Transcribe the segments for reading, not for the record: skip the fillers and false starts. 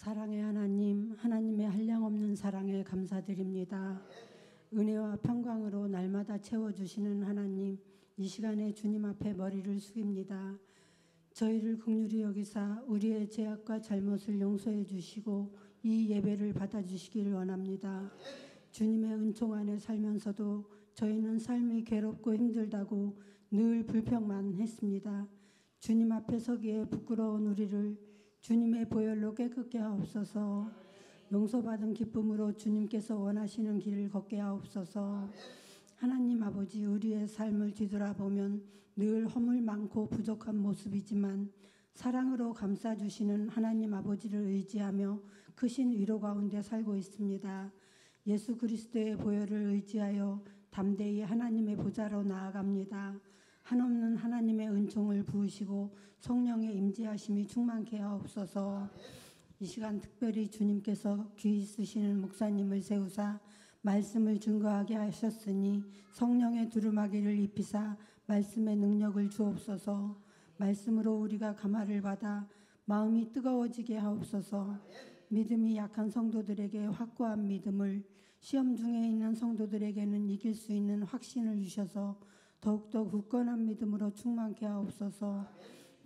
사랑의 하나님, 하나님의 한량없는 사랑에 감사드립니다. 은혜와 평강으로 날마다 채워주시는 하나님, 이 시간에 주님 앞에 머리를 숙입니다. 저희를 긍휼히 여기사 우리의 죄악과 잘못을 용서해 주시고 이 예배를 받아주시길 원합니다. 주님의 은총 안에 살면서도 저희는 삶이 괴롭고 힘들다고 늘 불평만 했습니다. 주님 앞에 서기에 부끄러운 우리를 주님의 보혈로 깨끗게 하옵소서. 용서받은 기쁨으로 주님께서 원하시는 길을 걷게 하옵소서. 하나님 아버지, 우리의 삶을 뒤돌아보면 늘 허물 많고 부족한 모습이지만 사랑으로 감싸주시는 하나님 아버지를 의지하며 크신 위로 가운데 살고 있습니다. 예수 그리스도의 보혈을 의지하여 담대히 하나님의 보좌로 나아갑니다. 한없는 하나님의 은총을 부으시고 성령의 임재하심이 충만케 하옵소서. 이 시간 특별히 주님께서 귀 쓰시는 목사님을 세우사 말씀을 증거하게 하셨으니 성령의 두루마기를 입히사 말씀의 능력을 주옵소서. 말씀으로 우리가 감화를 받아 마음이 뜨거워지게 하옵소서. 믿음이 약한 성도들에게 확고한 믿음을, 시험 중에 있는 성도들에게는 이길 수 있는 확신을 주셔서 더욱더 굳건한 믿음으로 충만케 하옵소서.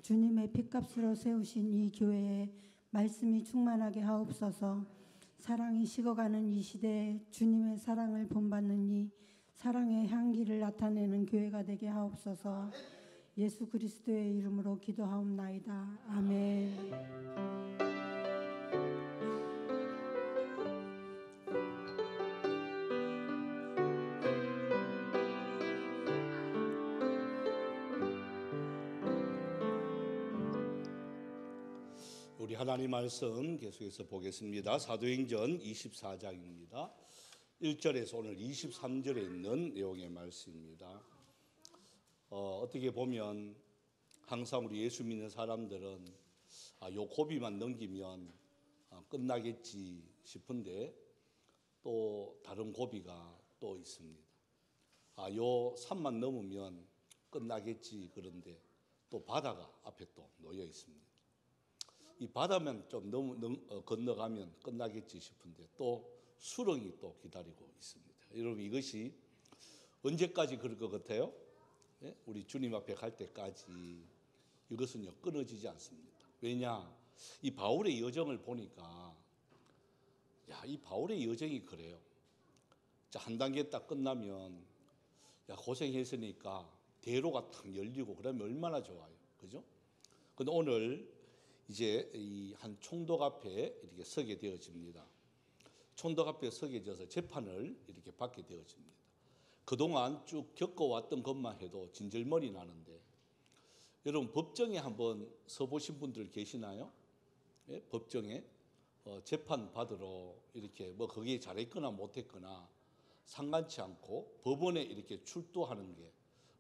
주님의 핏값으로 세우신 이 교회에 말씀이 충만하게 하옵소서. 사랑이 식어가는 이 시대에 주님의 사랑을 본받는 이 사랑의 향기를 나타내는 교회가 되게 하옵소서. 예수 그리스도의 이름으로 기도하옵나이다. 아멘. 우리 하나님 말씀 계속해서 보겠습니다. 사도행전 24장입니다. 1절에서 오늘 23절에 있는 내용의 말씀입니다. 어떻게 보면 항상 우리 예수 믿는 사람들은 요 고비만 넘기면 끝나겠지 싶은데 또 다른 고비가 또 있습니다. 요 산만 넘으면 끝나겠지, 그런데 또 바다가 앞에 또 놓여 있습니다. 이 바다면 좀 건너가면 끝나겠지 싶은데 또 수렁이 또 기다리고 있습니다. 여러분, 이것이 언제까지 그럴 것 같아요? 예? 우리 주님 앞에 갈 때까지 이것은요 끊어지지 않습니다. 왜냐? 이 바울의 여정을 보니까 이 바울의 여정이 그래요. 자, 한 단계 딱 끝나면 고생했으니까 대로가 탁 열리고 그러면 얼마나 좋아요. 그죠? 근데 오늘 이제 이 한 총독 앞에 이렇게 서게 되어집니다. 총독 앞에 서게 되어서 재판을 이렇게 받게 되어집니다. 그동안 쭉 겪어왔던 것만 해도 진절머리 나는데, 여러분 법정에 한번 서보신 분들 계시나요? 예? 법정에 재판 받으러 이렇게 거기에 잘했거나 못했거나 상관치 않고 법원에 이렇게 출두하는 게,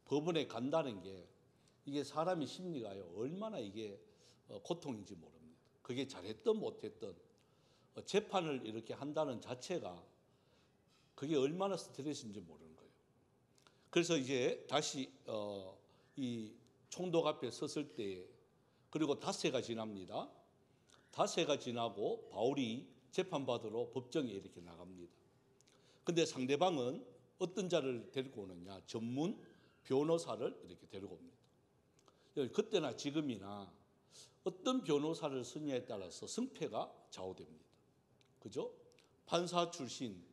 법원에 간다는 게 이게 사람의 심리가요 얼마나 이게 고통인지 모릅니다. 그게 잘했든 못했든 재판을 이렇게 한다는 자체가 그게 얼마나 스트레스인지 모르는 거예요. 그래서 이제 다시 이 총독 앞에 섰을 때, 그리고 닷새가 지납니다. 닷새가 지나고 바울이 재판받으러 법정에 이렇게 나갑니다. 근데 상대방은 어떤 자를 데리고 오느냐? 전문 변호사를 이렇게 데리고 옵니다. 그때나 지금이나 어떤 변호사를 쓰냐에 따라서 승패가 좌우됩니다. 그죠? 판사 출신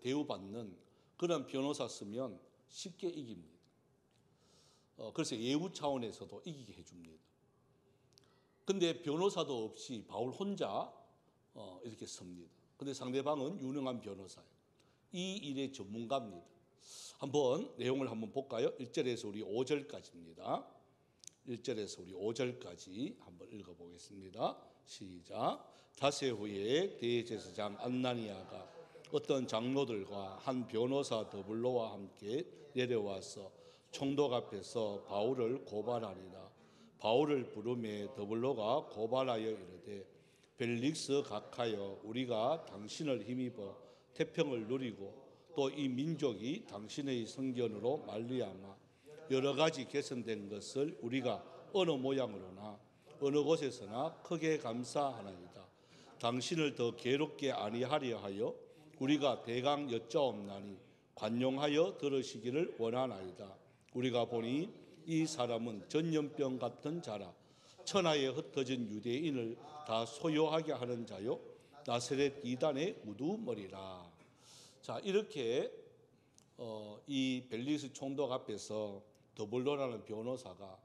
대우받는 그런 변호사 쓰면 쉽게 이깁니다. 그래서 예우 차원에서도 이기게 해줍니다. 근데 변호사도 없이 바울 혼자 이렇게 섭니다. 근데 상대방은 유능한 변호사예요. 이 일의 전문가입니다. 한번 내용을 한번 볼까요? 1절에서 우리 5절까지입니다. 1절에서 우리 5절까지 한번 읽어보겠습니다. 시작. 닷새 후에 대제사장 안나니아가 어떤 장로들과 한 변호사 더블로와 함께 내려와서 총독 앞에서 바울을 고발하니라. 바울을 부르매 더블로가 고발하여 이르되, 벨릭스 각하여, 우리가 당신을 힘입어 태평을 누리고 또 이 민족이 당신의 성견으로 말미암아 여러 가지 개선된 것을 우리가 어느 모양으로나 어느 곳에서나 크게 감사하나이다. 당신을 더 괴롭게 아니하려 하여 우리가 대강 여짜옵나니 관용하여 들으시기를 원하나이다. 우리가 보니 이 사람은 전염병 같은 자라 천하에 흩어진 유대인을 다 소요하게 하는 자요 나사렛 이단의 우두머리라. 자, 이렇게 이 벨리스 총독 앞에서 더블로라는 변호사가,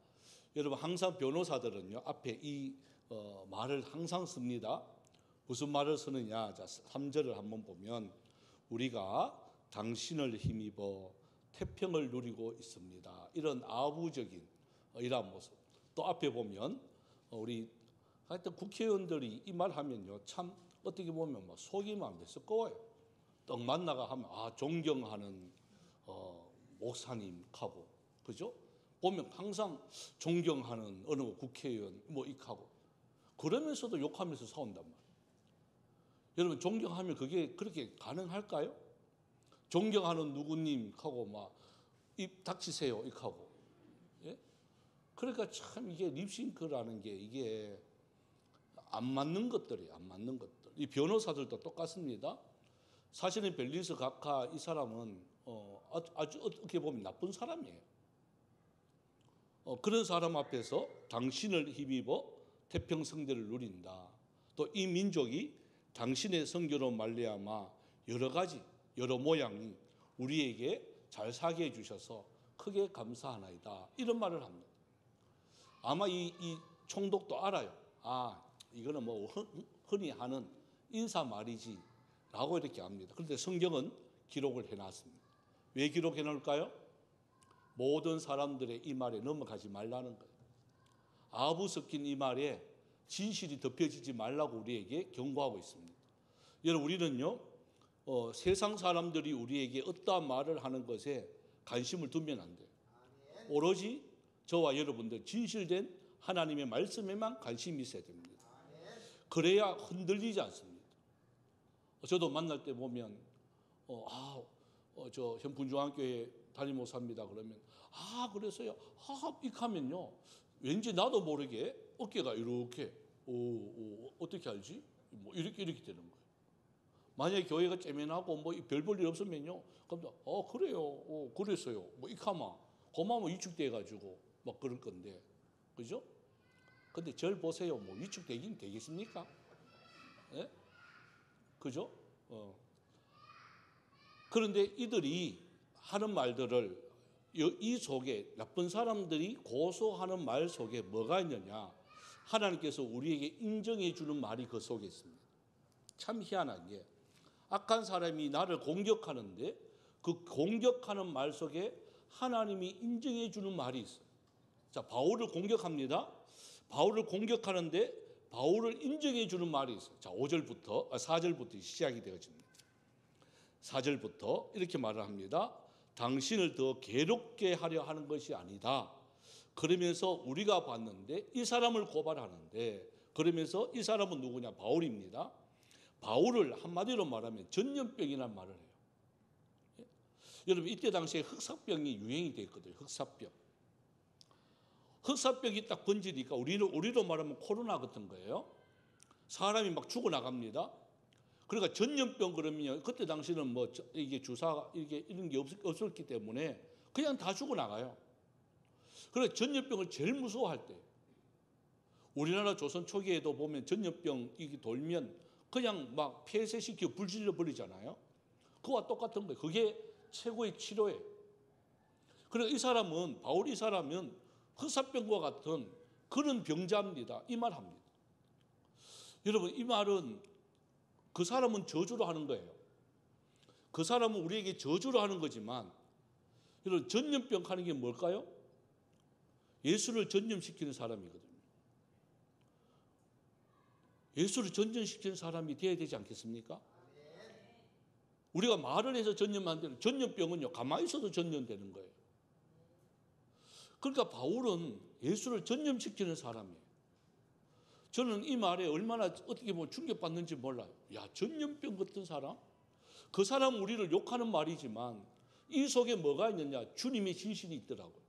여러분 항상 변호사들은요 앞에 이 말을 항상 씁니다. 무슨 말을 쓰느냐? 자, 3절을 한번 보면 우리가 당신을 힘입어 태평을 누리고 있습니다. 이런 아부적인 이러한 모습. 또 앞에 보면 우리 하여튼 국회의원들이 이 말 하면요 참 어떻게 보면 막 속이 막 메스꺼워요. 떡 만나가 하면 존경하는 목사님하고, 그죠? 보면 항상 존경하는 어느 국회의원 뭐 이하고 그러면서도 욕하면서 싸운단 말이에요. 여러분 존경하면 그게 그렇게 가능할까요? 존경하는 누구님하고 막 입 닥치세요 이하고, 예? 그러니까 참 이게 립싱크라는 게 이게 안 맞는 것들이에요. 안 맞는 것들. 이 변호사들도 똑같습니다. 사실은 벨리스 각하 이 사람은 아주 어떻게 보면 나쁜 사람이에요. 그런 사람 앞에서 당신을 힘입어 태평성대를 누린다. 또 이 민족이 당신의 선교로 말미암아 여러 가지 여러 모양이 우리에게 잘 사게 해주셔서 크게 감사하나이다. 이런 말을 합니다. 아마 이 총독도 알아요. 아, 이거는 뭐 흔히 하는 인사말이지 라고 이렇게 합니다. 그런데 성경은 기록을 해놨습니다. 왜 기록해 놓을까요? 모든 사람들의 이 말에 넘어가지 말라는 거예요. 아부 섞인 이 말에 진실이 덮여지지 말라고 우리에게 경고하고 있습니다. 여러분 우리는요 세상 사람들이 우리에게 어떠한 말을 하는 것에 관심을 두면 안 돼요. 오로지 저와 여러분들 진실된 하나님의 말씀에만 관심이 있어야 됩니다. 그래야 흔들리지 않습니다. 저도 만날 때 보면 저 현풍중앙교회 담임 목사입니다 그러면 그래서요 이렇게 하면요 왠지 나도 모르게 어깨가 이렇게 어떻게 알지? 뭐 이렇게 되는 거예요. 만약에 교회가 째면하고 뭐 별 볼 일 없으면요 그럼 그래요 그랬어요 뭐 이렇게 하면 고마워 위축돼 가지고 막 그럴 건데, 그죠? 근데 절 보세요. 뭐 위축되긴 되겠습니까? 예? 그죠? 그런데 이들이 하는 말들을 이 속에 나쁜 사람들이 고소하는 말 속에 뭐가 있느냐? 하나님께서 우리에게 인정해 주는 말이 그 속에 있습니다. 참 희한한 게 악한 사람이 나를 공격하는데 그 공격하는 말 속에 하나님이 인정해 주는 말이 있어요. 자, 바울을 공격합니다. 바울을 공격하는데 바울을 인정해 주는 말이 있어요. 자, 4절부터 시작이 되어집니다. 4절부터 이렇게 말을 합니다. 당신을 더 괴롭게 하려 하는 것이 아니다. 그러면서 우리가 봤는데 이 사람을 고발하는데, 그러면서 이 사람은 누구냐? 바울입니다. 바울을 한마디로 말하면 전염병이라는 말을 해요. 여러분 이때 당시에 흑사병이 유행이 됐거든요. 흑사병이 딱 번지니까 우리로 말하면 코로나 같은 거예요. 사람이 막 죽어나갑니다. 그러니까 전염병 그러면 그때 당시는 뭐 이게 주사 이런 게 없었기 때문에 그냥 다 죽어나가요. 그래서 전염병을 제일 무서워할 때, 우리나라 조선 초기에도 보면 전염병이 돌면 그냥 막 폐쇄시켜 불질러 버리잖아요. 그와 똑같은 거예요. 그게 최고의 치료예요. 그래서 이 사람은 바울 이 사람은 흑사병과 같은 그런 병자입니다. 이 말 합니다. 여러분 이 말은 그 사람은 저주로 하는 거예요. 그 사람은 우리에게 저주로 하는 거지만 여러분 전염병 하는 게 뭘까요? 예수를 전염시키는 사람이거든요. 예수를 전염시키는 사람이 되어야 되지 않겠습니까? 우리가 말을 해서 전염 안 되는, 전염병은요 가만히 있어도 전염되는 거예요. 그러니까 바울은 예수를 전염시키는 사람이에요. 저는 이 말에 얼마나 어떻게 보면 충격받는지 몰라요. 야, 전염병 같은 사람? 그 사람은 우리를 욕하는 말이지만 이 속에 뭐가 있느냐? 주님의 진실이 있더라고요.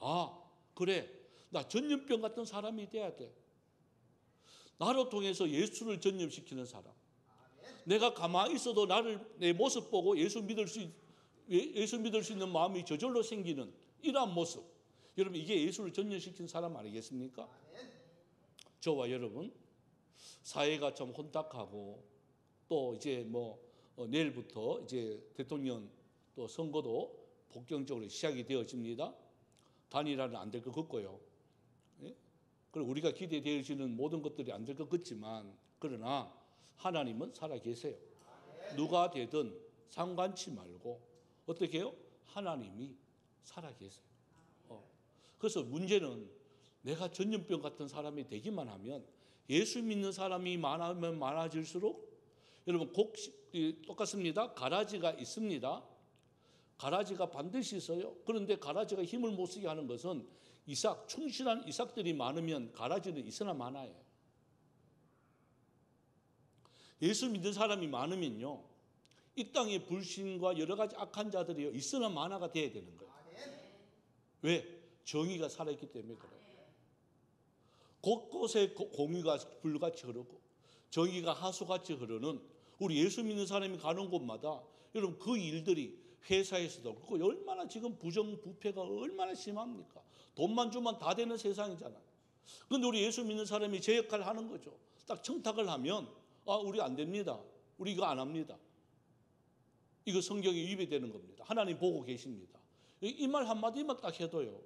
아, 그래. 나 전염병 같은 사람이 돼야 돼. 나로 통해서 예수를 전염시키는 사람. 내가 가만히 있어도 내 모습 보고 예수 믿을 수 있는 마음이 저절로 생기는 이러한 모습. 여러분, 이게 예수를 전염시킨 사람 아니겠습니까? 저와 여러분, 사회가 좀 혼탁하고 또 이제 내일부터 이제 대통령 또 선거도 본격적으로 시작이 되어집니다. 단일화는 안 될 것 같고요. 예? 그리고 우리가 기대되어지는 모든 것들이 안 될 것 같지만, 그러나 하나님은 살아 계세요. 누가 되든 상관치 말고 어떻게 해요? 하나님이 살아 계세요. 그래서 문제는 내가 전염병 같은 사람이 되기만 하면, 예수 믿는 사람이 많으면 많아질수록, 여러분 똑같습니다. 가라지가 있습니다. 가라지가 반드시 있어요. 그런데 가라지가 힘을 못 쓰게 하는 것은 충실한 이삭들이 많으면 가라지는 있으나 마나예요. 예수 믿는 사람이 많으면요, 이 땅의 불신과 여러 가지 악한 자들이 있으나 마나가 돼야 되는 거예요. 왜? 정의가 살아있기 때문에 그래요. 곳곳에 공의가 불같이 흐르고 정의가 하수같이 흐르는 우리 예수 믿는 사람이 가는 곳마다, 여러분, 그 일들이 회사에서도 그렇고, 얼마나 지금 부정부패가 얼마나 심합니까? 돈만 주면 다 되는 세상이잖아요. 그런데 우리 예수 믿는 사람이 제 역할을 하는 거죠. 딱 청탁을 하면 우리 안 됩니다. 우리 이거 안 합니다. 이거 성경에 위배되는 겁니다. 하나님 보고 계십니다. 이 말 한마디만 딱 해도요,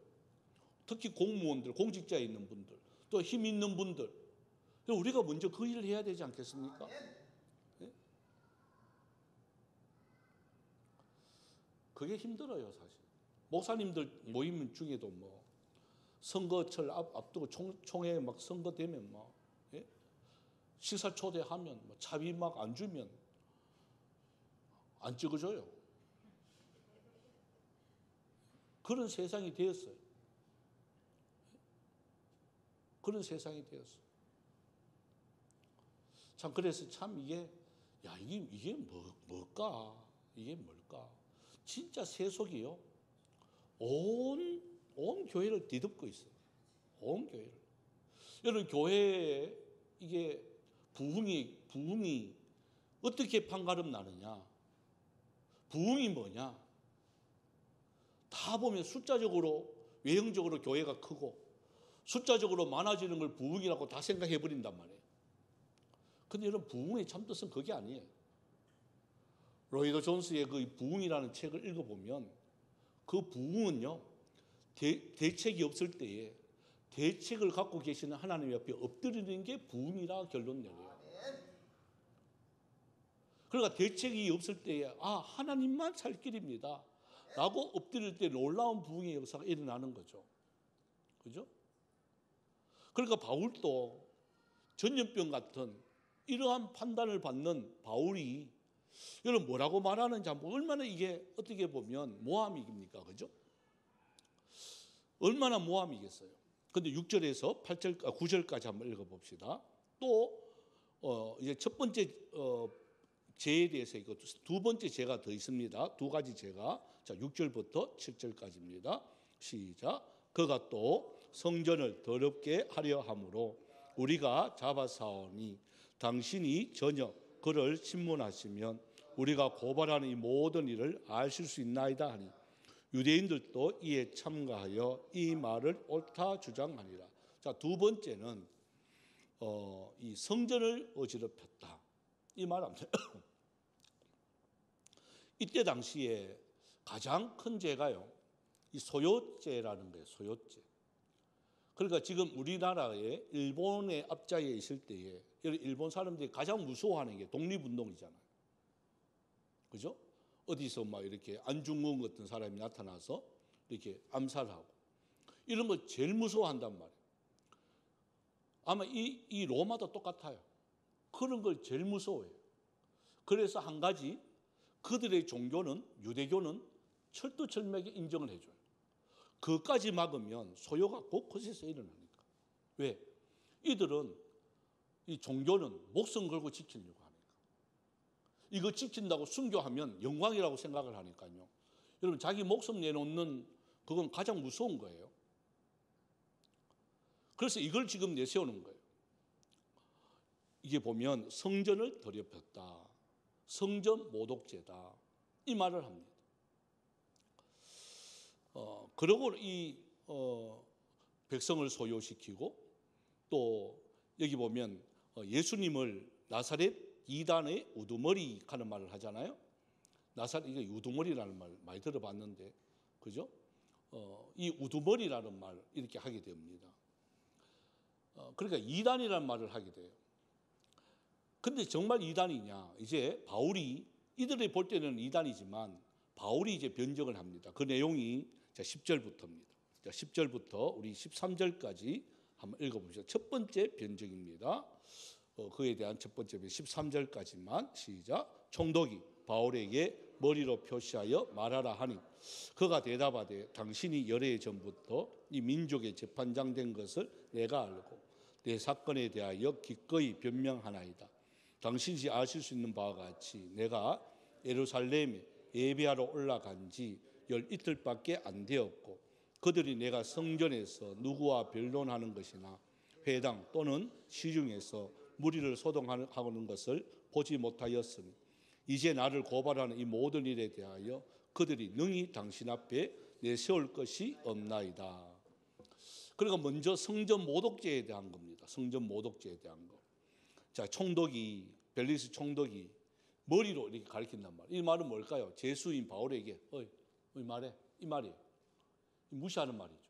특히 공무원들, 공직자에 있는 분들, 또 힘 있는 분들, 우리가 먼저 그 일을 해야 되지 않겠습니까? 네? 그게 힘들어요, 사실. 목사님들 모임 중에도 선거철 앞두고 총회 막 선거되면 예? 식사 초대하면 차비 막 안 주면 안 찍어줘요. 그런 세상이 되었어요. 그런 세상이 되었어요. 참, 그래서 참 이게 뭘까? 이게 뭘까? 진짜 세속이요, 온 교회를 뒤덮고 있어요. 온 교회를. 여러분, 교회에 이게 부흥이 어떻게 판가름 나느냐? 부흥이 뭐냐? 다 보면 숫자적으로, 외형적으로 교회가 크고 숫자적으로 많아지는 걸 부흥이라고 다 생각해 버린단 말이에요. 근데 여러분, 부흥의 참뜻은 그게 아니에요. 로이드 존스의 그 부흥이라는 책을 읽어보면, 그 부흥은요, 대책이 없을 때에 대책을 갖고 계시는 하나님 옆에 엎드리는 게 부흥이라 결론 내려요. 그러니까 대책이 없을 때에 하나님만 살 길입니다 라고 엎드릴 때 놀라운 부흥의 역사가 일어나는 거죠. 그죠? 그러니까 바울도 전염병 같은 이러한 판단을 받는 바울이, 여러분, 뭐라고 말하는지 한번, 얼마나 이게 어떻게 보면 모함입니까? 그죠? 얼마나 모함이겠어요. 근데 6절에서 9절까지 한번 읽어봅시다. 또 이제 첫 번째 죄에 대해서 이거 두 번째 죄가 더 있습니다. 두 가지 죄가. 자, 6절부터 7절까지입니다. 시작. 그가 또 성전을 더럽게 하려 함으로 우리가 잡아사오니 당신이 전혀 그를 신문하시면 우리가 고발하는 이 모든 일을 아실 수 있나이다 하니, 유대인들도 이에 참가하여 이 말을 옳다 주장하니라. 자, 두 번째는 이 성전을 어지럽혔다, 이 말합니다. 이때 당시에 가장 큰 죄가요, 이 소요죄라는 거예요. 소요죄. 그러니까 지금 우리나라에 일본의 앞자에 있을 때에 일본 사람들이 가장 무서워하는 게 독립운동이잖아요. 그죠? 어디서 막 이렇게 안중근 같은 사람이 나타나서 이렇게 암살하고 이런 거 제일 무서워한단 말이에요. 아마 이 로마도 똑같아요. 그런 걸 제일 무서워해요. 그래서 한 가지, 그들의 종교는, 유대교는 철두철미하게 인정을 해줘요. 그까지 막으면 소요가 곳곳에서 일어나니까. 왜? 이들은 이 종교는 목숨 걸고 지키려고 하니까. 이거 지킨다고 순교하면 영광이라고 생각을 하니까요. 여러분, 자기 목숨 내놓는 그건 가장 무서운 거예요. 그래서 이걸 지금 내세우는 거예요. 이게 보면 성전을 더럽혔다, 성전 모독죄다, 이 말을 합니다. 그러고 이 백성을 소요시키고, 또 여기 보면 예수님을 나사렛 이단의 우두머리 하는 말을 하잖아요. 나사렛, 이게 우두머리라는 말 많이 들어봤는데, 그죠? 이 우두머리라는 말 이렇게 하게 됩니다. 그러니까 이단이라는 말을 하게 돼요. 근데 정말 이단이냐? 이제 바울이, 이들이 볼 때는 이단이지만 바울이 이제 변증을 합니다. 그 내용이 10절부터입니다. 10절부터 우리 13절까지 한번 읽어봅시다. 첫 번째 변증입니다. 그에 대한 첫 번째 변증 13절까지만 시작. 총독이 바울에게 머리로 표시하여 말하라 하니 그가 대답하되 당신이 열애 전부터 이 민족의 재판장 된 것을 내가 알고 내 사건에 대하여 기꺼이 변명하나이다. 당신이 아실 수 있는 바와 같이 내가 예루살렘에 예배하러 올라간 지 열 이틀밖에 안 되었고 그들이 내가 성전에서 누구와 변론하는 것이나 회당 또는 시중에서 무리를 소동하는 것을 보지 못하였으니 이제 나를 고발하는 이 모든 일에 대하여 그들이 능히 당신 앞에 내세울 것이 없나이다. 그러니까 먼저 성전 모독죄에 대한 겁니다. 성전 모독죄에 대한 거. 자, 총독이, 벨리스 총독이 머리로 이렇게 가리킨단 말이에요. 이 말은 뭘까요? 제수인 바울에게 어이 말해, 이 말이에요. 무시하는 말이죠.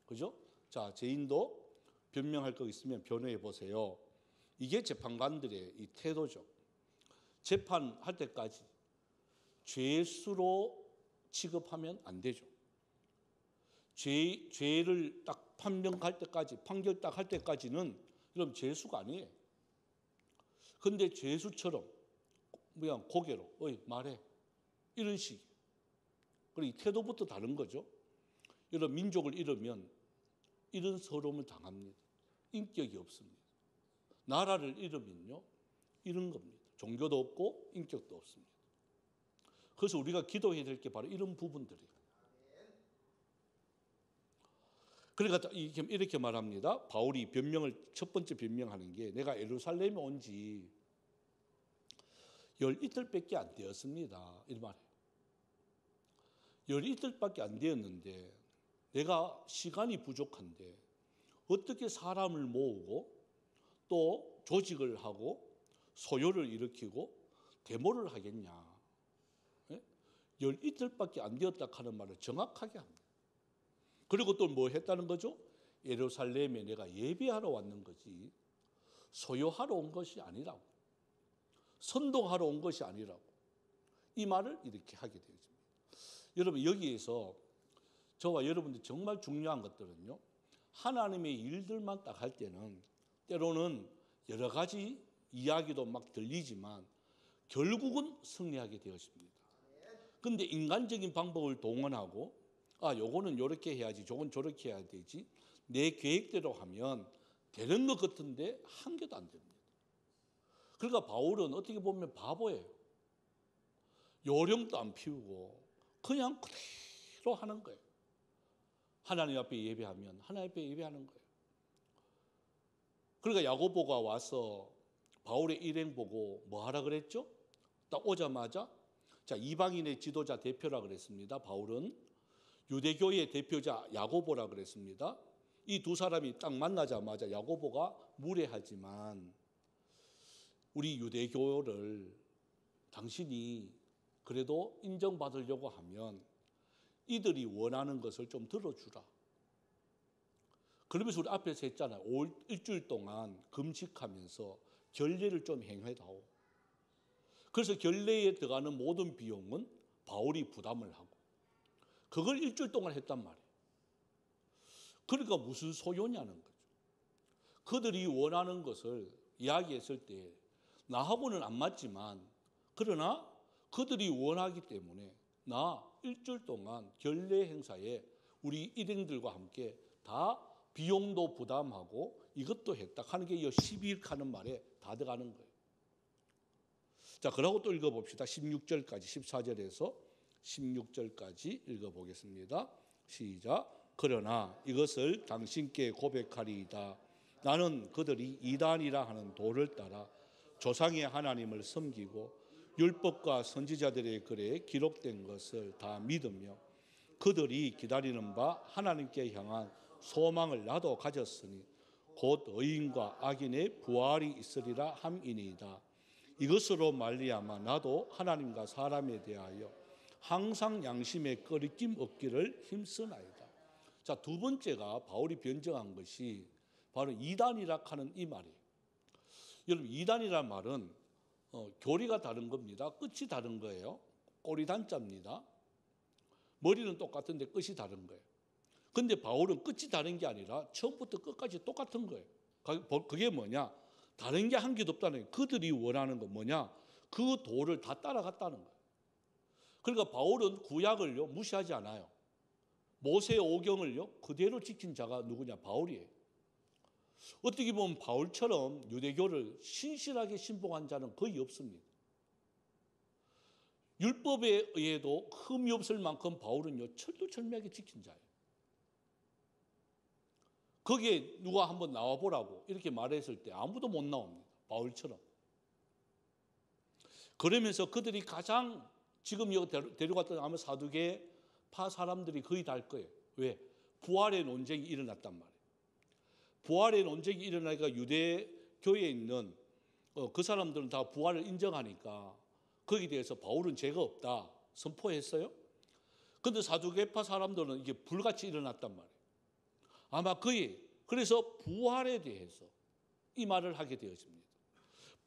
그죠? 자, 죄인도 변명할 거 있으면 변호해 보세요. 이게 재판관들의 이 태도죠. 재판할 때까지 죄수로 취급하면 안 되죠. 죄를 딱 판명할 때까지, 판결 딱 할 때까지는 그럼 죄수가 아니에요. 근데 죄수처럼 그냥 고개로 어이 말해, 이런 식. 그리고 이 태도부터 다른 거죠. 이런 민족을 잃으면 이런 서러움을 당합니다. 인격이 없습니다. 나라를 잃으면요, 이런 겁니다. 종교도 없고 인격도 없습니다. 그래서 우리가 기도해야 될 게 바로 이런 부분들이에요. 그러니까 이렇게 말합니다. 바울이 첫 번째 변명하는 게 내가 예루살렘에 온 지 열 이틀밖에 안 되었습니다. 이 말이에요. 열 이틀밖에 안 되었는데 내가 시간이 부족한데 어떻게 사람을 모으고 또 조직을 하고 소요를 일으키고 데모를 하겠냐. 열 이틀밖에 안 되었다 하는 말을 정확하게 합니다. 그리고 또 뭐 했다는 거죠? 예루살렘에 내가 예배하러 왔는 거지 소요하러 온 것이 아니라고, 선동하러 온 것이 아니라고, 이 말을 이렇게 하게 되어집니다. 여러분, 여기에서 저와 여러분들 정말 중요한 것들은요, 하나님의 일들만 딱 할 때는 때로는 여러 가지 이야기도 막 들리지만 결국은 승리하게 되어집니다. 근데 인간적인 방법을 동원하고 요거는 이렇게 해야지, 저건 저렇게 해야 되지, 내 계획대로 하면 되는 것 같은데 한 개도 안 됩니다. 그러니까 바울은 어떻게 보면 바보예요. 요령도 안 피우고 그냥 그대로 하는 거예요. 하나님 앞에 예배하면 하나님 앞에 예배하는 거예요. 그러니까 야고보가 와서 바울의 일행 보고 뭐 하라 그랬죠? 딱 오자마자 이방인의 지도자 대표라 그랬습니다. 바울은 유대교의 대표자 야고보라 그랬습니다. 이 두 사람이 딱 만나자마자 야고보가 무례하지만 우리 유대교를 당신이 그래도 인정받으려고 하면 이들이 원하는 것을 좀 들어주라. 그러면서 우리 앞에서 했잖아요. 일주일 동안 금식하면서 결례를 좀 행해다오. 그래서 결례에 들어가는 모든 비용은 바울이 부담을 하고 그걸 일주일 동안 했단 말이에요. 그러니까 무슨 소요냐는 거죠. 그들이 원하는 것을 이야기했을 때 나하고는 안 맞지만 그러나 그들이 원하기 때문에 나 일주일 동안 결례 행사에 우리 일행들과 함께 다 비용도 부담하고 이것도 했다 하는 게 이 12일 하는 말에 다 들어가는 거예요. 자, 그러고 또 읽어봅시다. 16절까지, 14절에서 16절까지 읽어보겠습니다. 시작. 그러나 이것을 당신께 고백하리이다. 나는 그들이 이단이라 하는 도를 따라 조상의 하나님을 섬기고 율법과 선지자들의 글에 기록된 것을 다 믿으며 그들이 기다리는 바 하나님께 향한 소망을 나도 가졌으니 곧 의인과 악인의 부활이 있으리라 함이니이다. 이것으로 말미암아 나도 하나님과 사람에 대하여 항상 양심에 꺼리낌 없기를 힘쓰나이다. 자, 두 번째가 바울이 변증한 것이 바로 이단이라 하는 이 말이에요. 여러분, 이단이란 말은 교리가 다른 겁니다. 끝이 다른 거예요. 꼬리 단자입니다. 머리는 똑같은데 끝이 다른 거예요. 근데 바울은 끝이 다른 게 아니라 처음부터 끝까지 똑같은 거예요. 그게 뭐냐? 다른 게 한 개도 없다는 거예요. 그들이 원하는 건 뭐냐? 그 도를 다 따라갔다는 거예요. 그러니까 바울은 구약을요 무시하지 않아요. 모세 오경을요 그대로 지킨 자가 누구냐? 바울이에요. 어떻게 보면 바울처럼 유대교를 신실하게 신봉한 자는 거의 없습니다. 율법에 의해도 흠이 없을 만큼 바울은요 철두철미하게 지킨 자예요. 거기에 누가 한번 나와보라고 이렇게 말했을 때 아무도 못 나옵니다. 바울처럼. 그러면서 그들이 가장 지금 여기 데려갔던 아마 사두개파 사람들이 거의 다 할 거예요. 왜? 부활의 논쟁이 일어났단 말이에요. 부활의 논쟁이 일어나니까 유대교에 있는 그 사람들은 다 부활을 인정하니까 거기에 대해서 바울은 죄가 없다 선포했어요. 그런데 사두개파 사람들은 이게 불같이 일어났단 말이에요. 아마 그래서 부활에 대해서 이 말을 하게 되었습니다.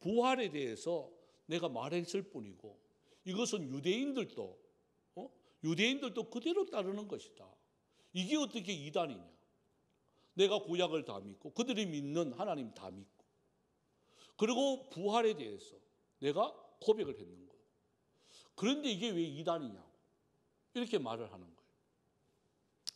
부활에 대해서 내가 말했을 뿐이고 이것은 유대인들도 그대로 따르는 것이다. 이게 어떻게 이단이냐? 내가 구약을 다 믿고 그들이 믿는 하나님 다 믿고 그리고 부활에 대해서 내가 고백을 했는 거예요. 그런데 이게 왜 이단이냐고 이렇게 말을 하는 거예요.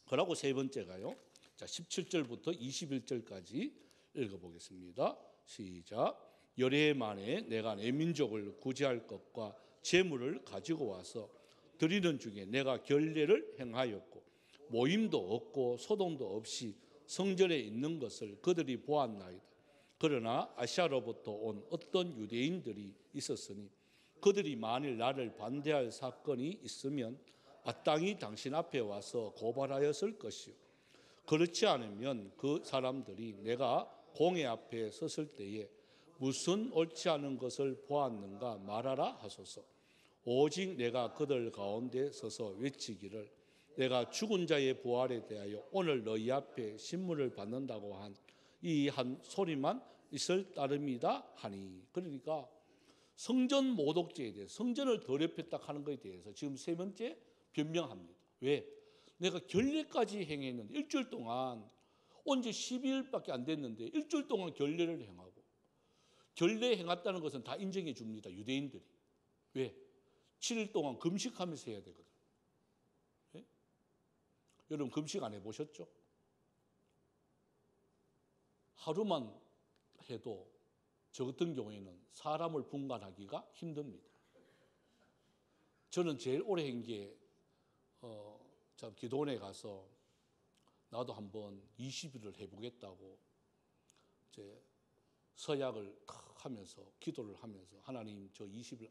그러고 세 번째가요. 자, 17절부터 21절까지 읽어보겠습니다. 시작. 열해 만에 내가 내 민족을 구제할 것과 재물을 가지고 와서 드리는 중에 내가 결례를 행하였고 모임도 없고 소동도 없이 성전에 있는 것을 그들이 보았나이다. 그러나 아시아로부터 온 어떤 유대인들이 있었으니 그들이 만일 나를 반대할 사건이 있으면 마땅히 당신 앞에 와서 고발하였을 것이요 그렇지 않으면 그 사람들이 내가 공회 앞에 섰을 때에 무슨 옳지 않은 것을 보았는가 말하라 하소서. 오직 내가 그들 가운데 서서 외치기를 내가 죽은 자의 부활에 대하여 오늘 너희 앞에 신문을 받는다고 한 이 한 소리만 있을 따름이다 하니. 그러니까 성전 모독죄에 대해서 성전을 더럽혔다 하는 것에 대해서 지금 세 번째 변명합니다. 왜? 내가 결례까지 행했는데 일주일 동안 온지 12일밖에 안 됐는데 일주일 동안 결례를 행하고 결례 행했다는 것은 다 인정해 줍니다. 유대인들이. 왜? 7일 동안 금식하면서 해야 되거든. 네? 여러분 금식 안 해보셨죠? 하루만 해도 저 같은 경우에는 사람을 분간하기가 힘듭니다. 저는 제일 오래 한 게 참 기도원에 가서 나도 한번 20일을 해보겠다고 이제 서약을 탁 하면서 기도를 하면서 하나님 저 20일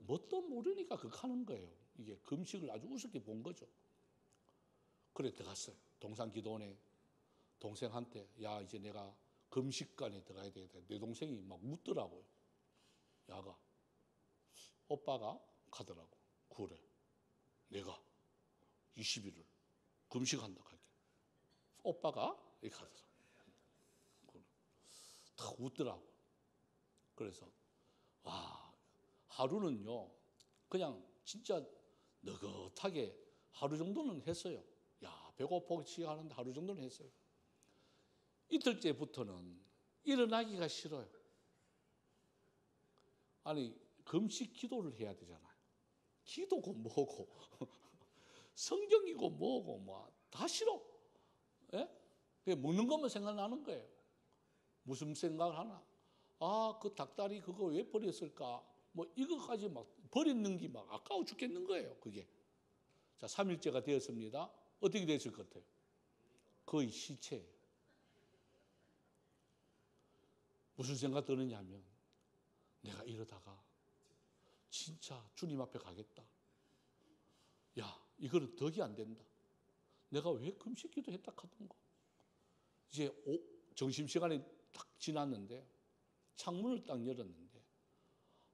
뭣도 모르니까 그거 하는 거예요. 이게 금식을 아주 우습게 본 거죠. 그래 들어갔어요. 동산 기도원에 동생한테 야 이제 내가 금식관에 들어가야 되겠다. 내 동생이 막 묻더라고요. 야가 오빠가 가더라고. 그래 내가 20일을 금식한다 할게. 오빠가 이렇게 가더라고. 다 웃더라고. 그래서 와 하루는요 그냥 진짜 느긋하게 하루 정도는 했어요. 야 배고프지 하는데 하루 정도는 했어요. 이틀째부터는 일어나기가 싫어요. 아니 금식 기도를 해야 되잖아요. 기도고 뭐고 성경이고 뭐고 뭐 다 싫어. 예? 먹는 것만 생각나는 거예요. 무슨 생각을 하나? 아, 그 닭다리 그거 왜 버렸을까? 뭐 이거까지 막 버리는 게 막 아까워 죽겠는 거예요. 그게. 자, 3일째가 되었습니다. 어떻게 됐을 것 같아요? 거의 시체예요. 무슨 생각 드느냐 하면 내가 이러다가 진짜 주님 앞에 가겠다. 야, 이거는 덕이 안 된다. 내가 왜 금식 기도했다 하던가. 이제 점심시간이 딱 지났는데 창문을 딱 열었는데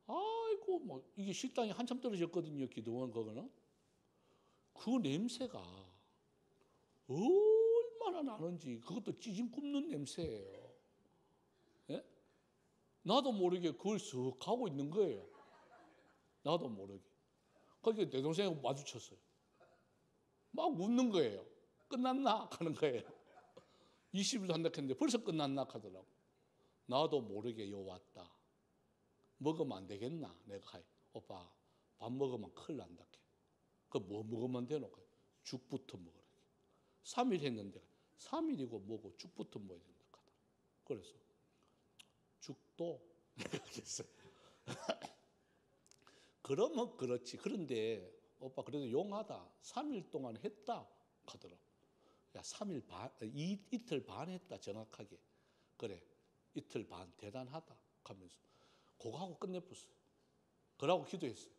아이고 뭐 이게 식당이 한참 떨어졌거든요. 기도원 거는. 그 냄새가 얼마나 나는지, 그것도 찌짐 굽는 냄새예요. 예? 나도 모르게 그걸 쓱 가고 있는 거예요. 나도 모르게. 거기에 내 동생하고 마주쳤어요. 막 웃는 거예요. 끝났나? 하는 거예요. 20일도 한다 했는데 벌써 끝났나? 하더라고. 나도 모르게 요 왔다. 먹으면 안 되겠나? 내가 오빠 밥 먹으면 큰일 난다. 그 뭐 먹으면 되노? 죽부터 먹으라. 3일 했는데 3일이고 뭐고 죽부터 먹어야 된다. 그래서 죽도 내가 했어요. 그러면 그렇지. 그런데 오빠 그래도 용하다. 3일 동안 했다 하더라고. 야, 3일 반, 이틀 반 했다 정확하게. 그래, 이틀 반 대단하다 하면서 그거 하고 끝내버렸어요. 그러고 기도했어요.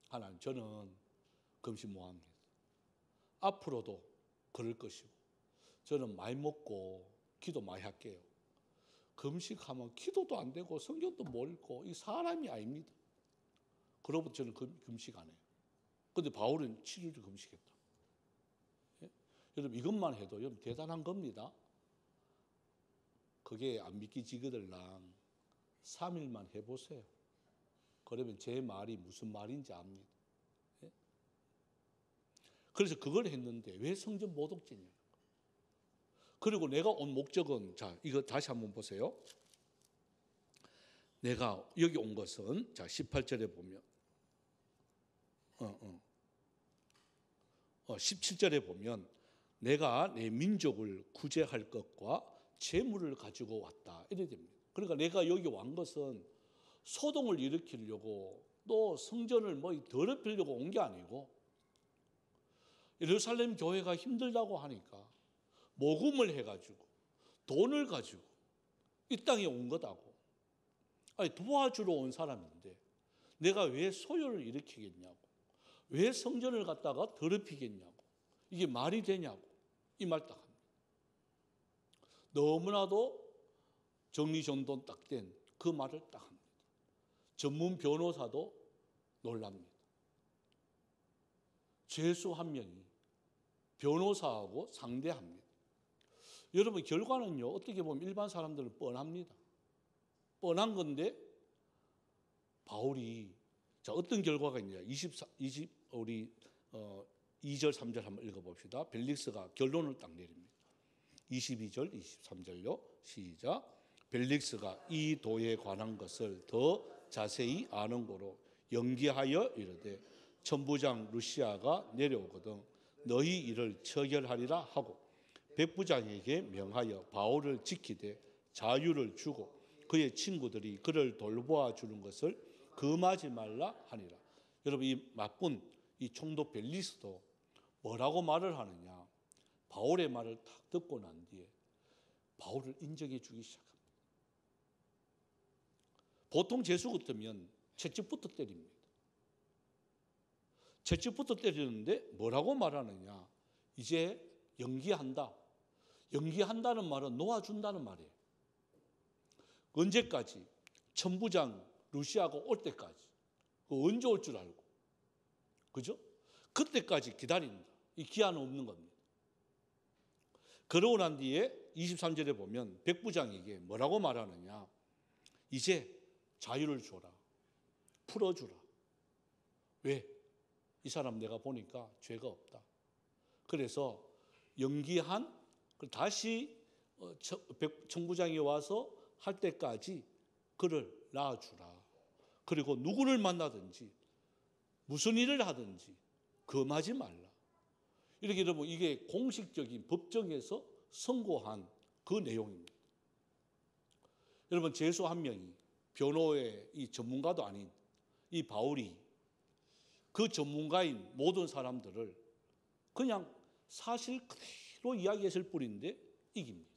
하나님, 저는 금식 모함니다. 앞으로도 그럴 것이고 저는 많이 먹고 기도 많이 할게요. 금식하면 기도도 안 되고 성경도 못 읽고 이 사람이 아닙니다. 그러고부터 저는 금식 안 해요. 그런데 바울은 7일을 금식했다. 예? 여러분 이것만 해도 여러분 대단한 겁니다. 그게 안 믿기지거들랑 3일만 해보세요. 그러면 제 말이 무슨 말인지 압니다. 예? 그래서 그걸 했는데 왜 성전 모독죄냐? 그리고 내가 온 목적은, 자, 이거 다시 한번 보세요. 내가 여기 온 것은, 자, 18절에 보면 17절에 보면 내가 내 민족을 구제할 것과 재물을 가지고 왔다 이래 됩니다. 그러니까 내가 여기 온 것은 소동을 일으키려고 또 성전을 뭐 더럽히려고 온 게 아니고 예루살렘 교회가 힘들다고 하니까 모금을 해가지고 돈을 가지고 이 땅에 온 거다고. 아니, 도와주러 온 사람인데 내가 왜 소요를 일으키겠냐고, 왜 성전을 갖다가 더럽히겠냐고, 이게 말이 되냐고 이 말 딱 합니다. 너무나도 정리정돈 딱 된 그 말을 딱 합니다. 전문 변호사도 놀랍니다. 죄수 한 명이 변호사하고 상대합니다. 여러분 결과는요, 어떻게 보면 일반 사람들은 뻔합니다. 뻔한 건데 바울이, 자, 어떤 결과가 있냐? 우리 2절 3절 한번 읽어봅시다. 벨릭스가 결론을 딱 내립니다. 22절 23절요. 시작. 벨릭스가 이 도에 관한 것을 더 자세히 아는 고로 연기하여 이르되 천부장 루시아가 내려오거든 너희 일을 처결하리라 하고 백부장에게 명하여 바울을 지키되 자유를 주고 그의 친구들이 그를 돌보아 주는 것을 금하지 말라 하니라. 여러분 이 나쁜 이 총독 벨리스도 뭐라고 말을 하느냐? 바울의 말을 딱 듣고 난 뒤에 바울을 인정해 주기 시작합니다. 보통 죄수 같으면 채찍부터 때립니다. 채찍부터 때리는데 뭐라고 말하느냐? 이제 연기한다. 연기한다는 말은 놓아준다는 말이에요. 언제까지? 천부장 루시아가 올 때까지. 언제 올 줄 알고. 그죠? 그때까지 기다린다. 이 기한은 없는 겁니다. 그러고 난 뒤에 23절에 보면 백부장에게 뭐라고 말하느냐? 이제 자유를 줘라. 풀어주라. 왜? 이 사람 내가 보니까 죄가 없다. 그래서 연기한 다시 청부장이 와서 할 때까지 그를 놔주라. 그리고 누구를 만나든지 무슨 일을 하든지 금하지 말라. 이렇게 여러분 이게 공식적인 법정에서 선고한 그 내용입니다. 여러분 죄수 한 명이 변호의 이 전문가도 아닌 이 바울이 그 전문가인 모든 사람들을 그냥 사실 그대로 이야기했을 뿐인데 이깁니다.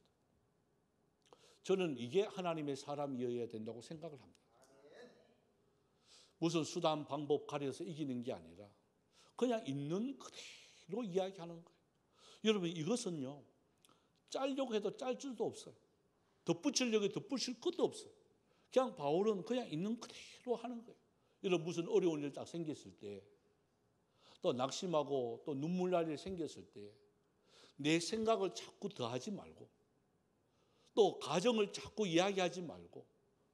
저는 이게 하나님의 사람이어야 된다고 생각을 합니다. 무슨 수단 방법 가려서 이기는 게 아니라 그냥 있는 그대로 이야기하는 거예요. 여러분 이것은요, 짤려고 해도 짤 줄도 없어요. 덧붙이려고 해도 덧붙일 것도 없어요. 그냥 바울은 그냥 있는 그대로 하는 거예요. 여러분 무슨 어려운 일 딱 생겼을 때, 또 낙심하고 또 눈물 날 일 생겼을 때 내 생각을 자꾸 더하지 말고, 또 가정을 자꾸 이야기하지 말고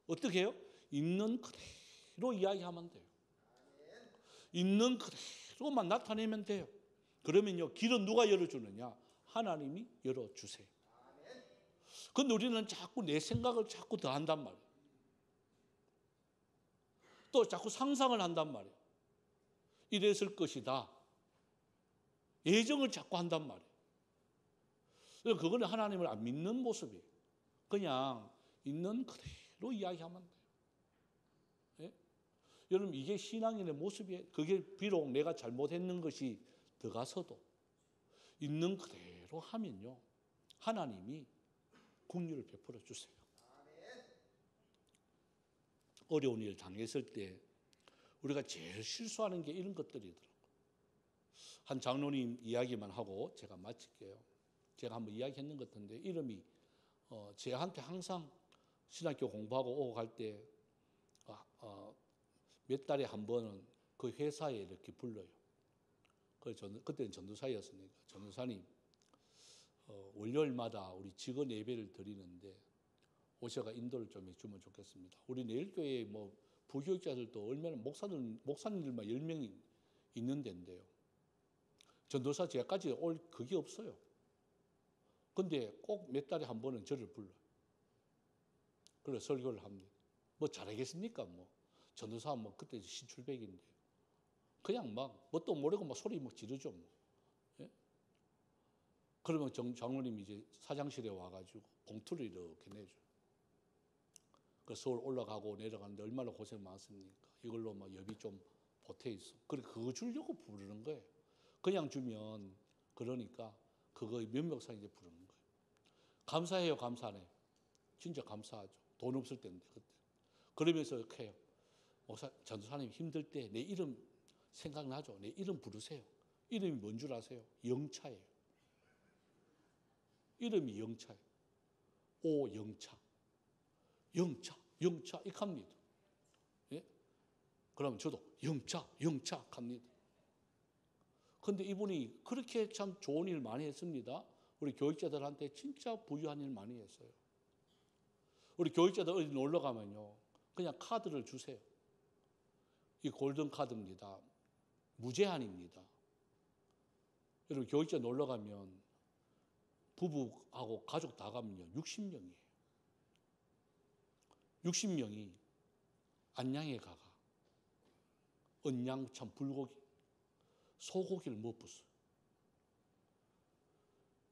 어떻게 해요? 있는 그대로 이야기하면 돼요. 있는 그대로만 나타내면 돼요. 그러면요, 길은 누가 열어주느냐? 하나님이 열어주세요. 근데 우리는 자꾸 내 생각을 자꾸 더한단 말이에요. 또 자꾸 상상을 한단 말이에요. 이랬을 것이다. 예정을 자꾸 한단 말이에요. 그거는 하나님을 안 믿는 모습이에요. 그냥 있는 그대로 이야기하면 돼요. 예? 여러분 이게 신앙인의 모습이에요. 그게 비록 내가 잘못했는 것이 들어가서도 있는 그대로 하면요, 하나님이 긍휼을 베풀어 주세요. 어려운 일 당했을 때 우리가 제일 실수하는 게 이런 것들이더라고요. 한 장로님 이야기만 하고 제가 마칠게요. 제가 한번 이야기했는 것 같은데, 이름이 제한테 항상 신학교 공부하고 오고 갈 때 몇 달에 한 번은 그 회사에 이렇게 불러요. 그때는 전도사였으니까, 전도사님 월요일마다 우리 직원 예배를 드리는데 오셔가 인도를 좀 해주면 좋겠습니다. 우리 내일교회에 뭐 부교육자들도 얼마나 목사님들만 10명이 있는 데인데요. 전도사 제까지 올 그게 없어요. 근데 꼭 몇 달에 한 번은 저를 불러요. 그래서 설교를 합니다. 뭐 잘하겠습니까? 뭐 전도사 뭐 그때 신출백인데 그냥 막 뭣도 모르고 막 소리 막 지르죠. 뭐. 예? 그러면 장로님이 이제 사장실에 와가지고 봉투를 이렇게 내줘요. 그 서울 올라가고 내려가는데 얼마나 고생 많습니까? 이걸로 막 여비 좀 보태 있어. 그거 주려고 부르는 거예요. 그냥 주면 그러니까 그거 면목상 이제 부르는 거예요. 감사해요, 감사 안 해요? 진짜 감사하죠. 돈 없을 때인데 그때. 그러면서 이렇게 해요. 목사, 전도사님 힘들 때 내 이름 생각나죠? 내 이름 부르세요. 이름이 뭔 줄 아세요? 영차예요. 이름이 영차예요. 오영차. 영차 이렇게 합니다. 예? 그러면 저도 영차 합니다. 근데 이분이 그렇게 참 좋은 일 많이 했습니다. 우리 교육자들한테 진짜 부유한 일 많이 했어요. 우리 교육자들 어디 놀러 가면요, 그냥 카드를 주세요. 이 골든 카드입니다. 무제한입니다. 여러분 교육자 놀러 가면 부부하고 가족 다 가면요 60명이에요. 60명이 안양에 가가 언양참 불고기, 소고기를 못 부숴요.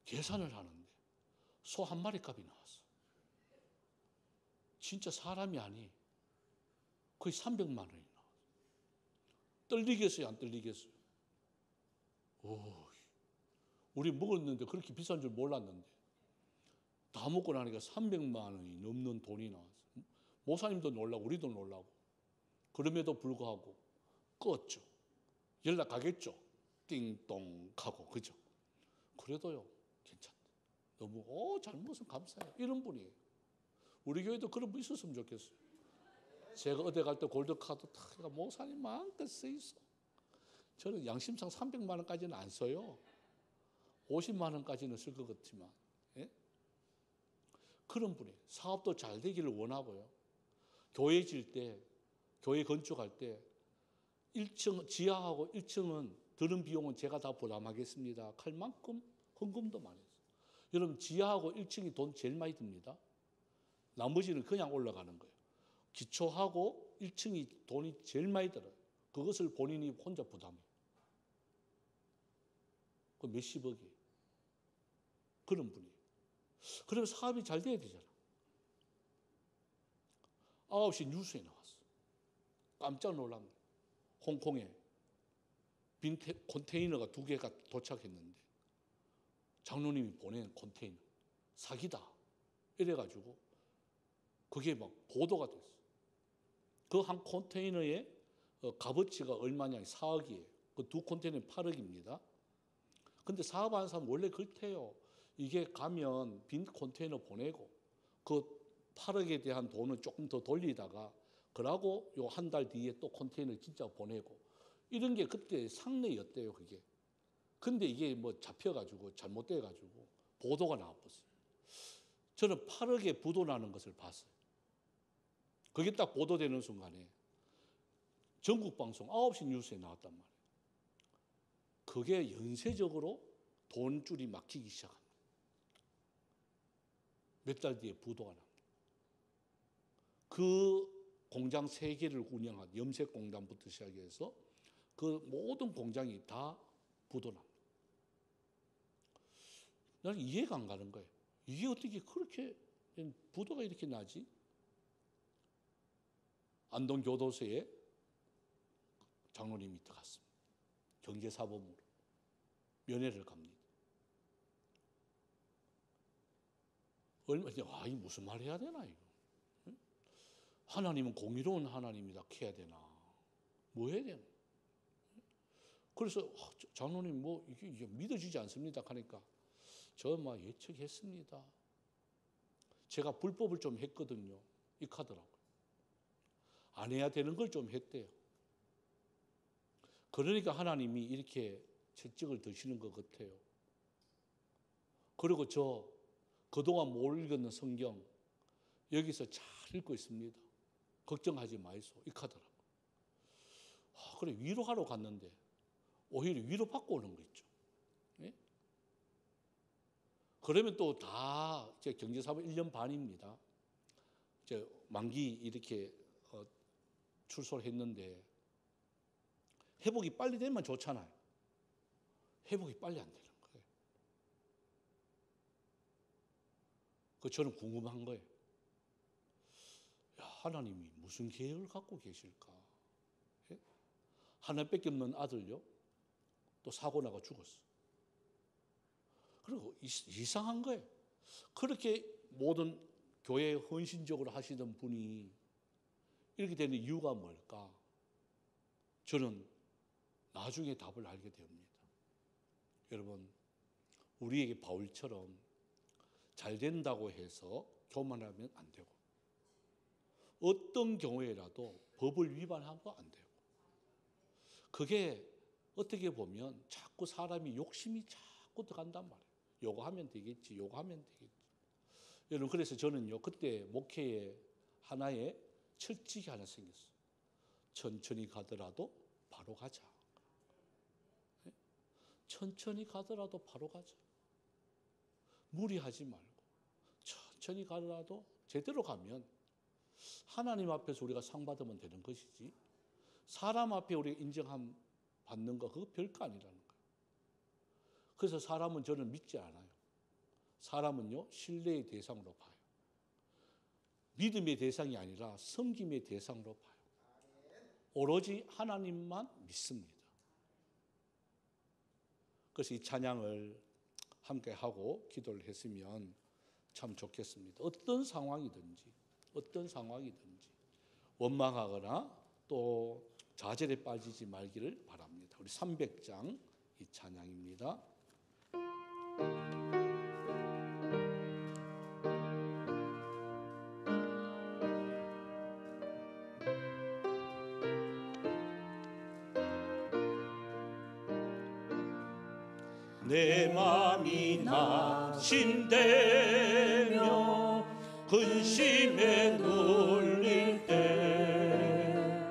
계산을 하는데 소 한 마리 값이 나왔어. 진짜 사람이 아니 거의 300만 원이 나왔어. 떨리겠어요, 안 떨리겠어요? 우리 먹었는데 그렇게 비싼 줄 몰랐는데 다 먹고 나니까 300만 원이 넘는 돈이 나왔어. 모사님도 놀라고 우리도 놀라고. 그럼에도 불구하고 껐죠. 연락 가겠죠. 띵동 하고, 그죠? 그래도요 괜찮다. 너무 잘못은 감사해요. 이런 분이에요. 우리 교회도 그런 분 있었으면 좋겠어요. 제가 어디 갈 때 골드카드 다 모사님 마음껏 써 있어. 저는 양심상 300만 원까지는 안 써요. 50만 원까지는 쓸 것 같지만, 예? 그런 분이에요. 사업도 잘 되기를 원하고요. 교회 질 때, 교회 건축할 때 1층 지하하고 1층은 드는 비용은 제가 다 부담하겠습니다. 할 만큼 헌금도 많이 했어요. 여러분 지하하고 1층이 돈 제일 많이 듭니다. 나머지는 그냥 올라가는 거예요. 기초하고 1층이 돈이 제일 많이 들어요. 그것을 본인이 혼자 부담해요. 그 몇십억이에요. 그런 분이에요. 그러면 사업이 잘 돼야 되잖아. 9시 뉴스에 나왔어. 깜짝 놀랍니다. 홍콩에 빈 컨테이너가 2개가 도착했는데 장로님이 보낸 컨테이너 사기다 이래가지고 그게 막 보도가 됐어. 그 한 컨테이너의 값어치가 얼마냐? 4억이에요. 그 두 컨테이너는 8억입니다. 근데 사업하는 사람 원래 그렇대요. 이게 가면 빈 컨테이너 보내고 그 8억에 대한 돈은 조금 더 돌리다가 그러고 요 한 달 뒤에 또 컨테이너 진짜 보내고 이런 게 그때 상례였대요. 그게. 근데 이게 뭐 잡혀가지고 잘못돼가지고 보도가 나왔어요. 저는 8억에 부도 나는 것을 봤어요. 그게 딱 보도되는 순간에 전국 방송 9시 뉴스에 나왔단 말이에요. 그게 연쇄적으로 돈줄이 막히기 시작합니다. 몇 달 뒤에 부도가 납니다. 그 공장 3개를 운영한 염색공단부터 시작해서 그 모든 공장이 다 부도 납니다. 나는 이해가 안 가는 거예요. 이게 어떻게 그렇게 부도가 이렇게 나지? 안동교도소에 장로님이 들어갔습니다. 경제사범으로 면회를 갑니다. 이 무슨 말 해야 되나 이거? 하나님은 공의로운 하나님이다 해야 되나? 뭐 해야 되나? 그래서 장로님 뭐 이게 믿어지지 않습니다 하니까 저 막 예측했습니다. 제가 불법을 좀 했거든요. 이렇게 하더라고요. 안 해야 되는 걸 좀 했대요. 그러니까 하나님이 이렇게 채찍을 드시는 것 같아요. 그리고 저 그동안 못 읽었는 성경 여기서 잘 읽고 있습니다. 걱정하지 마이소. 이렇게 하더라고요. 그래 위로하러 갔는데 오히려 위로받고 오는 거 있죠. 예? 그러면 또 다 이제 경제사범 1년 반입니다. 이제 만기 이렇게 출소를 했는데 회복이 빨리 되면 좋잖아요. 회복이 빨리 안 되는 거예요. 저는 궁금한 거예요. 야, 하나님이 무슨 계획을 갖고 계실까? 예? 하나밖에 없는 아들요? 또 사고 나가 죽었어. 그리고 이상한 거예요. 그렇게 모든 교회에 헌신적으로 하시던 분이 이렇게 되는 이유가 뭘까? 저는 나중에 답을 알게 됩니다. 여러분, 우리에게 바울처럼 잘 된다고 해서 교만하면 안 되고 어떤 경우에라도 법을 위반하면 안 되고 그게 어떻게 보면 자꾸 사람이 욕심이 자꾸 들어간단 말이에요. 요거 하면 되겠지, 요거 하면 되겠지. 여러분, 그래서 저는요 그때 목회에 하나의 철칙이 하나 생겼어요. 천천히 가더라도 바로 가자. 천천히 가더라도 바로 가자. 무리하지 말고 천천히 가더라도 제대로 가면 하나님 앞에서 우리가 상 받으면 되는 것이지 사람 앞에 우리가 인정함 받는 거 그거 별거 아니라는 거예요. 그래서 사람은 저는 믿지 않아요. 사람은요 신뢰의 대상으로 봐요. 믿음의 대상이 아니라 섬김의 대상으로 봐요. 오로지 하나님만 믿습니다. 그래서 이 찬양을 함께 하고 기도를 했으면 참 좋겠습니다. 어떤 상황이든지 원망하거나 또 좌절에 빠지지 말기를 바랍니다. 우리 300장 이 찬양입니다. 내 맘이 낙심되며 근심에 눌릴 때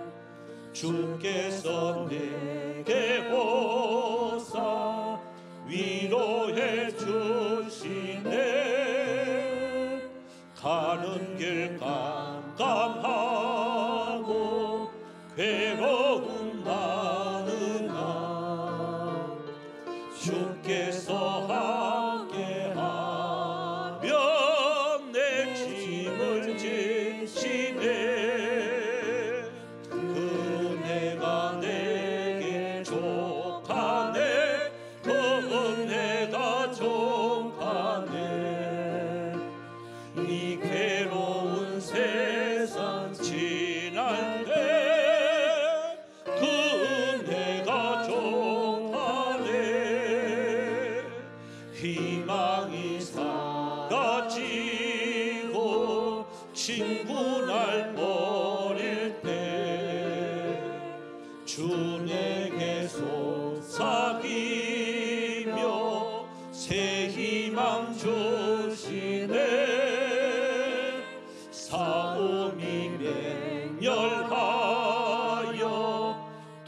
주께서 내게 오사 위로해 주시네. 가는 길 깜깜하고 괴로움 많으나 주께서 함께하면 내 짐을 지시네. 은혜가 내게 족하네. 은혜가 족하네. 이 괴로운 세 주시네. 싸움이 맹렬하여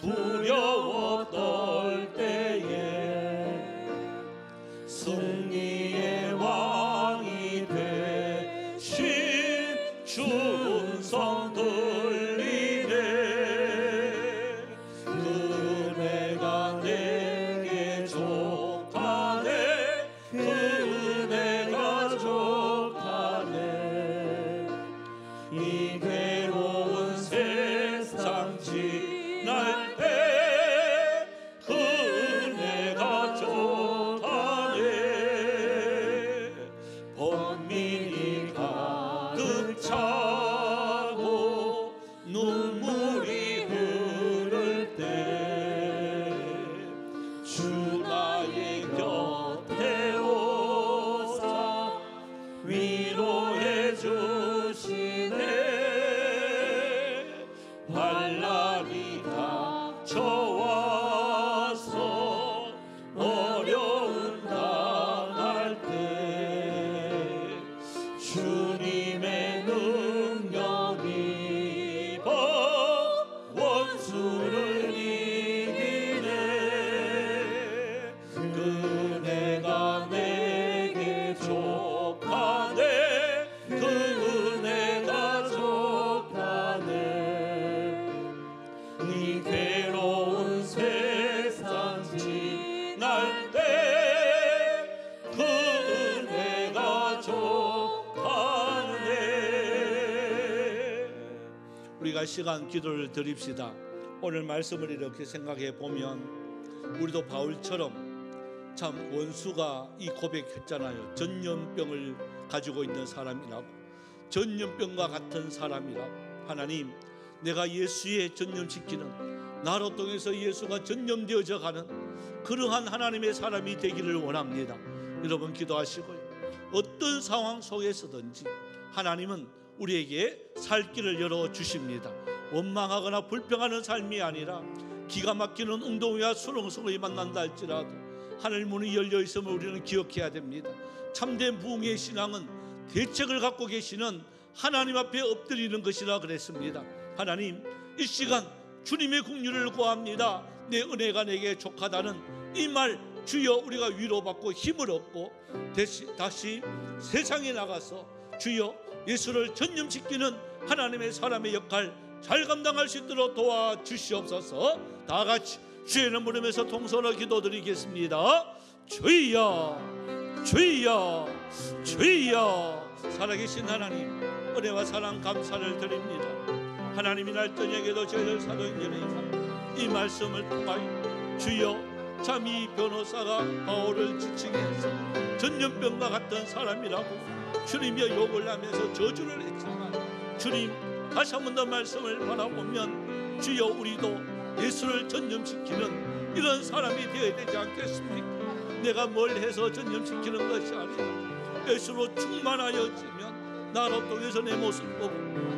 두려워 떨 때에 승리의 왕이 되신 주 음성 들리네. 그네가 내게 족하네. 그네가 족하네. 이 괴로운 세상 지날 때 그네가 족하네. 번민이 가득 차고 눈물이 흐를 때 주 나의 곁에 오사 위로해 주시네. 환난이 닥쳐와서 어려움 당할 때 주님의 능력 입어 원수를 이기네. 그네가 내게 족하네. 그네가 족하네. 이 괴로운 세상 지날 때 그네가 족하네. 우리가 시간 기도를 드립시다. 오늘 말씀을 이렇게 생각해 보면 우리도 바울처럼 참 원수가 이 고백했잖아요. 전염병을 가지고 있는 사람이라고, 전염병과 같은 사람이라고. 하나님, 내가 예수의 전염시키는, 나로 통해서 예수가 전염되어져 가는 그러한 하나님의 사람이 되기를 원합니다. 여러분 기도하시고요. 어떤 상황 속에서든지 하나님은 우리에게 살 길을 열어주십니다. 원망하거나 불평하는 삶이 아니라 기가 막히는 웅덩이와 수렁성을 만난다 할지라도 하늘 문이 열려 있음을 우리는 기억해야 됩니다. 참된 부흥의 신앙은 대책을 갖고 계시는 하나님 앞에 엎드리는 것이라 그랬습니다. 하나님, 이 시간 주님의 긍휼을 구합니다. 내 은혜가 내게 족하다는 이 말 주여 우리가 위로받고 힘을 얻고 다시 세상에 나가서 주여 예수를 전염시키는 하나님의 사람의 역할 잘 감당할 수 있도록 도와주시옵소서. 다 같이 주의 이름 부르면서 통성으로 기도드리겠습니다. 주여, 주여, 주여. 살아계신 하나님, 은혜와 사랑 감사를 드립니다. 하나님이 날 저녁에도 저희를 사도행전에 이 말씀을 통하여 주여, 참 이 변호사가 바울을 지칭해서 전염병과 같은 사람이라고 주님이 욕을 하면서 저주를 했지만, 주님 다시 한 번 더 말씀을 바라보면 주여 우리도 예수를 전염시키는 이런 사람이 되어야 되지 않겠습니까? 내가 뭘 해서 전염시키는 것이 아니라 예수로 충만하여지면 나로 통해서 내 모습 보고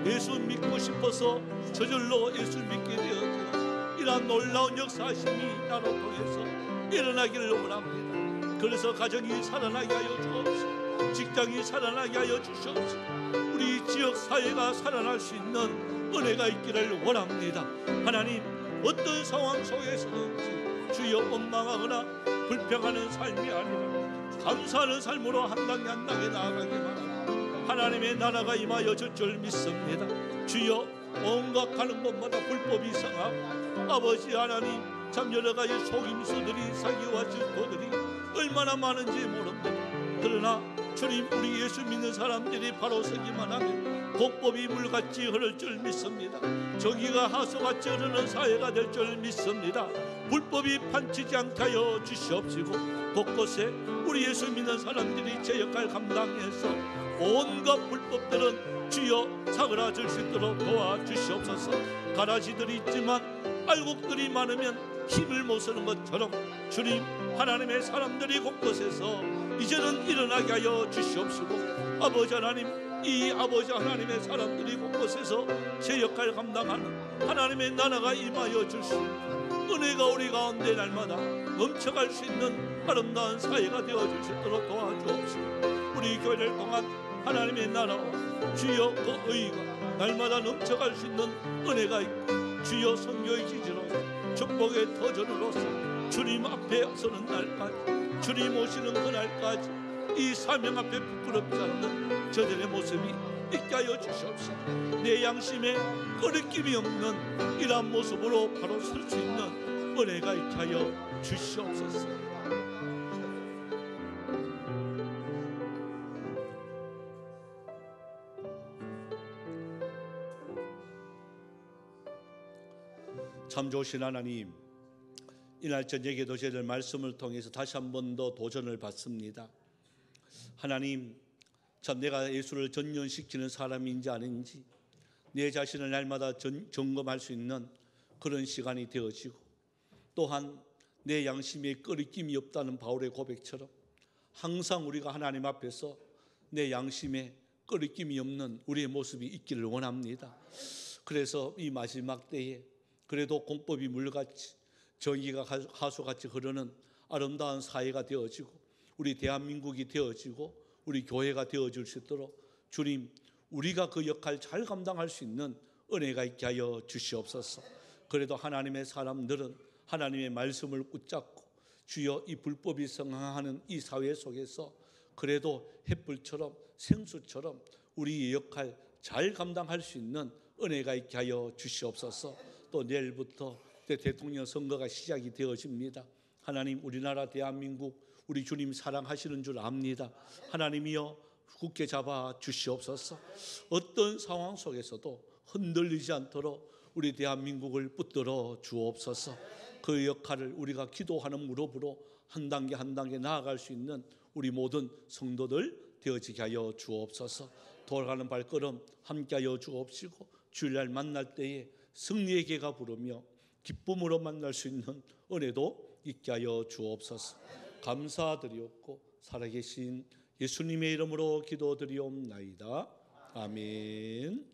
예수 믿고 싶어서 저절로 예수 믿게 되어지는 이러한 놀라운 역사심이 나로 통해서 일어나기를 원합니다. 그래서 가정이 살아나게 하여 주옵시고, 직장이 살아나게 하여 주시옵시고, 우리 지역 사회가 살아날 수 있는 은혜가 있기를 원합니다. 하나님, 어떤 상황 속에서든지 주여 원망하거나 불평하는 삶이 아니라 감사하는 삶으로 한 단계 한 단계 나아가기만 하는 하나님의 나라가 임하여 줄 줄 믿습니다. 주여, 온갖 가는 곳마다 불법이 성하고 아버지 하나님, 참 여러 가지 속임수들이, 사기와 질투들이 얼마나 많은지 모릅니다. 그러나 주님, 우리 예수 믿는 사람들이 바로 서기만 하면 복법이 물같이 흐를 줄 믿습니다. 정의가 하수같이 흐르는 사회가 될 줄 믿습니다. 불법이 판치지 않게 하여 주시옵시고, 곳곳에 우리 예수 믿는 사람들이 제 역할 감당해서 온갖 불법들은 주여 사그라질 수 있도록 도와주시옵소서. 가라지들이 있지만 알곡들이 많으면 힘을 못 쓰는 것처럼 주님, 하나님의 사람들이 곳곳에서 이제는 일어나게 하여 주시옵시고, 아버지 하나님, 이 아버지 하나님의 사람들이 곳곳에서 제 역할 감당하는 하나님의 나라가 임하여 주시고 은혜가 우리 가운데 날마다 넘쳐갈 수 있는 아름다운 사회가 되어줄 수 있도록 도와주옵시고, 교회를 통한 하나님의 나라와 주여 그 의가 날마다 넘쳐갈 수 있는 은혜가 있고 주여 선교의 지지로 축복의 터전으로서 주님 앞에 서는 날까지 주님 오시는 그날까지 이 사명 앞에 부끄럽지 않는 저들의 모습이 있게 하여 주시옵소서. 내 양심에 거리낌이 없는 이러한 모습으로 바로 설 수 있는 은혜가 있게 하여 주시옵소서. 참 좋으신 하나님, 이날 저녁에도 저희들 말씀을 통해서 다시 한 번 더 도전을 받습니다. 하나님, 참 내가 예수를 전념시키는 사람인지 아닌지 내 자신을 날마다 점검할 수 있는 그런 시간이 되어지고, 또한 내 양심에 끄리낌이 없다는 바울의 고백처럼 항상 우리가 하나님 앞에서 내 양심에 끄리낌이 없는 우리의 모습이 있기를 원합니다. 그래서 이 마지막 때에 그래도 공법이 물같이 정의가 하수같이 흐르는 아름다운 사회가 되어지고 우리 대한민국이 되어지고 우리 교회가 되어질 수 있도록 주님, 우리가 그 역할 잘 감당할 수 있는 은혜가 있게 하여 주시옵소서. 그래도 하나님의 사람들은 하나님의 말씀을 붙잡고 주여 이 불법이 성행하는 이 사회 속에서 그래도 햇불처럼 생수처럼 우리의 역할 잘 감당할 수 있는 은혜가 있게 하여 주시옵소서. 또 내일부터 대통령 선거가 시작이 되어집니다. 하나님, 우리나라 대한민국 우리 주님 사랑하시는 줄 압니다. 하나님이여 굳게 잡아 주시옵소서. 어떤 상황 속에서도 흔들리지 않도록 우리 대한민국을 붙들어 주옵소서. 그 역할을 우리가 기도하는 무릎으로 한 단계 한 단계 나아갈 수 있는 우리 모든 성도들 되어지게 하여 주옵소서. 돌아가는 발걸음 함께하여 주옵시고 주일날 만날 때에 승리의 개가 부르며 기쁨으로 만날 수 있는 은혜도 있게 하여 주옵소서. 감사드리옵고 살아계신 예수님의 이름으로 기도드리옵나이다. 아멘.